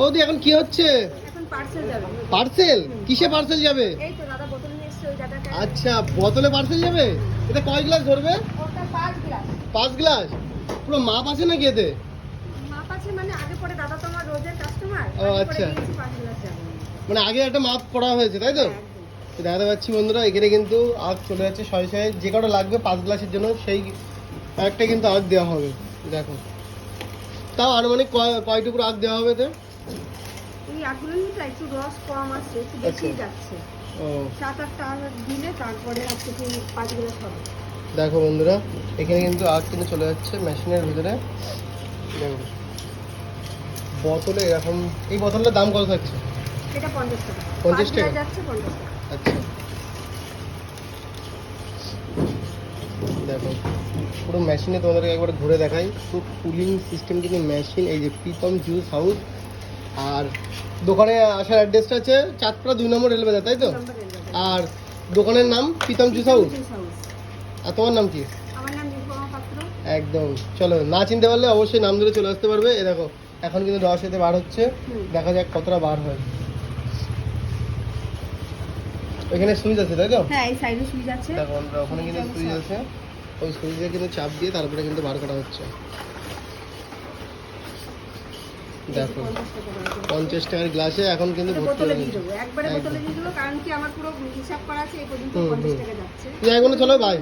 ওদি এখন কি হচ্ছে? এখন পার্সেল যাবে। পার্সেল? কিসে পার্সেল যাবে? এই তো দাদা বোতল নিয়ে এসেছে ওই দাদাকে। আচ্ছা, বোতলে পার্সেল যাবে। এটা কয় গ্লাস ধরবে? ওটা 5 গ্লাস। 5 গ্লাস? পুরো মাপ আছে নাকি এতে? মাপ আছে মানে আগে পরে দাদা তো আমার রোজের কাস্টমার। ও আচ্ছা, 5 গ্লাস যাবে। মানে আগে একটা মাপ করা হয়েছে তাই তো? দেখাতে পাচ্ছি বন্ধুরা, এখানে কিন্তু আখ চলে যাচ্ছে শয়ে শয়ে। যে কটা লাগবে 5 গ্লাসের জন্য সেই একটা কিন্তু আখ দেওয়া হবে। দেখো, তাও আনুমানিক কয় টুকরো আখ দেওয়া হবে এতে? এই আখগুলো নিতে একটু রস কম আছে, একটু বেশি যাচ্ছে। ও 7-8টা আখ দিলে তারপরে আজকে 5 গ্লাস হবে। দেখো বন্ধুরা, এখানে কিন্তু আখ কিন্তু চলে যাচ্ছে মেশিনের ভিতরে। দেখো বোতলে এরকম, এই বোতলটার দাম কত থাকছে? এটা 50 টাকা। 50 টাকা যাচ্ছে 50 টাকা। আচ্ছা, দেখো পুরো মেশিনে তোমাদেরকে একবার ঘুরে দেখাই। পুরো কুলিং সিস্টেম কিন্তু মেশিন। এই যে প্রীতম জুস হাউস, আর দোকানে আসার অ্যাড্রেসটা আছে চাঁদপাড়া 2 নম্বর রেলওয়ে, তাই তো? আর দোকানের নাম প্রীতম জুস হাউস। আর তোমার নাম কি? আমার নাম নিরুপমা পাত্র। একদম, চলো, না চিনতে পারলে অবশ্যই নাম ধরে চলে আসতে পারবে। এ দেখো এখন কিন্তু রস এতে বার হচ্ছে, দেখা যাক কতটা বার হয়। এখানে সুইচ আছে তাই তো? হ্যাঁ, এই সাইডে সুইচ আছে। দেখো ওখানে কিন্তু সুইচ আছে, ওই সুইচে কিন্তু চাপ দিয়ে তারপরে কিন্তু বার করা হচ্ছে। দেখো 50 টাকার গ্লাসে এখন কিন্তু ভর্তি বোতলে হয়ে দিয়ে গেছে। দেবো, একবারে বোতলে দিয়ে দেবো, কারণ কি আমার পুরো হিসাব করা আছে এই পর্যন্ত 50 টাকা যাচ্ছে। চলো ভাই।